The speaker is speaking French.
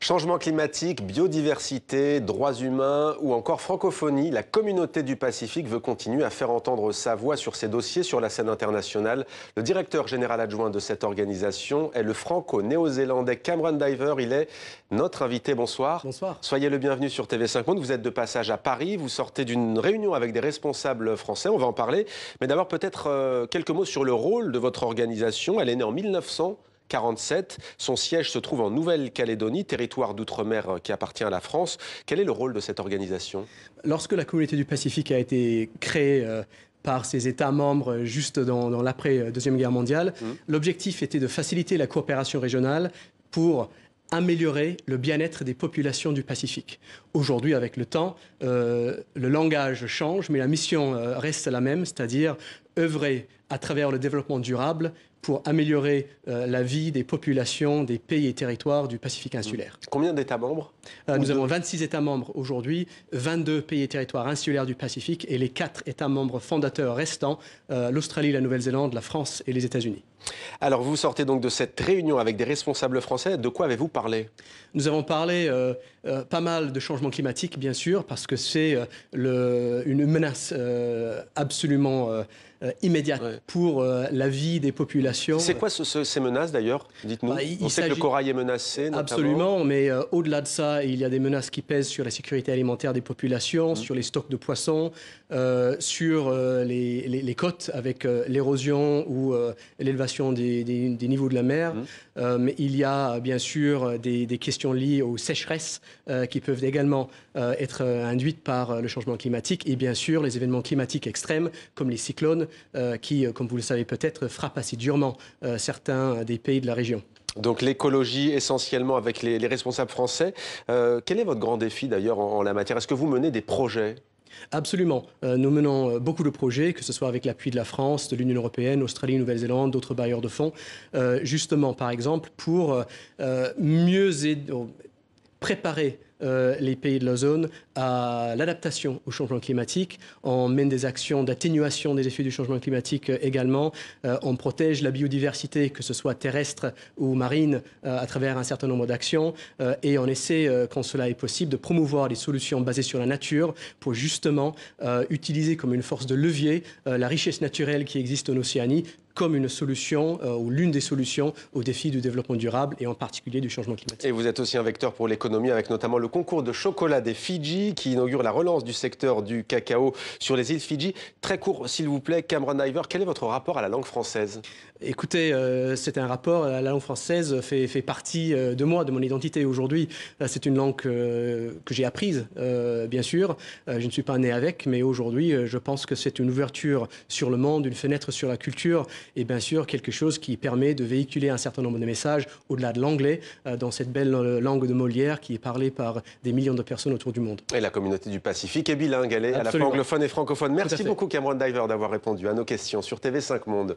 Changement climatique, biodiversité, droits humains ou encore francophonie, la communauté du Pacifique veut continuer à faire entendre sa voix sur ces dossiers sur la scène internationale. Le directeur général adjoint de cette organisation est le franco-néo-zélandais Cameron Diver. Il est notre invité. Bonsoir. Bonsoir. Soyez le bienvenu sur TV5 Monde. Vous êtes de passage à Paris. Vous sortez d'une réunion avec des responsables français. On va en parler. Mais d'abord, peut-être quelques mots sur le rôle de votre organisation. Elle est née en 1947. Son siège se trouve en Nouvelle-Calédonie, territoire d'outre-mer qui appartient à la France. Quel est le rôle de cette organisation? Lorsque la communauté du Pacifique a été créée par ses États membres juste dans l'après-Deuxième Guerre mondiale, l'objectif était de faciliter la coopération régionale pour améliorer le bien-être des populations du Pacifique. Aujourd'hui, avec le temps, le langage change, mais la mission reste la même, c'est-à-dire œuvrer à travers le développement durable pour améliorer la vie des populations des pays et territoires du Pacifique insulaire. Combien d'États membres? Nous avons 26 États membres aujourd'hui, 22 pays et territoires insulaires du Pacifique et les 4 États membres fondateurs restants, l'Australie, la Nouvelle-Zélande, la France et les États-Unis. Alors vous sortez donc de cette réunion avec des responsables français. De quoi avez-vous parlé? Nous avons parlé pas mal de changement climatique, bien sûr, parce que c'est une menace absolument immédiate pour la vie des populations. C'est quoi ces menaces d'ailleurs? Dites-nous. On sait que le corail est menacé, notamment. Absolument, mais au-delà de ça, il y a des menaces qui pèsent sur la sécurité alimentaire des populations, sur les stocks de poissons, sur les côtes avec l'érosion ou l'élévation des niveaux de la mer. Mais il y a bien sûr des questions liées aux sécheresses qui peuvent également être induites par le changement climatique et bien sûr les événements climatiques extrêmes comme les cyclones qui, comme vous le savez peut-être, frappent assez durement certains des pays de la région. Donc l'écologie essentiellement avec les responsables français. Quel est votre grand défi d'ailleurs en la matière? Est-ce que vous menez des projets? Absolument. Nous menons beaucoup de projets, que ce soit avec l'appui de la France, de l'Union européenne, Australie, Nouvelle-Zélande, d'autres bailleurs de fonds, justement, par exemple, pour mieux préparer les pays de la zone à l'adaptation au changement climatique. On mène des actions d'atténuation des effets du changement climatique également. On protège la biodiversité, que ce soit terrestre ou marine, à travers un certain nombre d'actions. Et on essaie, quand cela est possible, de promouvoir des solutions basées sur la nature pour justement utiliser comme une force de levier la richesse naturelle qui existe en Océanie comme une solution ou l'une des solutions au défi du développement durable et en particulier du changement climatique. Et vous êtes aussi un vecteur pour l'économie avec notamment le concours de chocolat des Fidji qui inaugure la relance du secteur du cacao sur les îles Fidji. Très court, s'il vous plaît, Cameron Diver, quel est votre rapport à la langue française? Écoutez, c'est un rapport, la langue française fait partie de moi, de mon identité aujourd'hui. C'est une langue que j'ai apprise, bien sûr. Je ne suis pas né avec, mais aujourd'hui, je pense que c'est une ouverture sur le monde, une fenêtre sur la culture et bien sûr quelque chose qui permet de véhiculer un certain nombre de messages au-delà de l'anglais, dans cette belle langue de Molière qui est parlée par des millions de personnes autour du monde. Et la communauté du Pacifique est bilingue, elle est à la fois anglophone et francophone. Merci beaucoup Cameron Diver d'avoir répondu à nos questions sur TV5 Monde.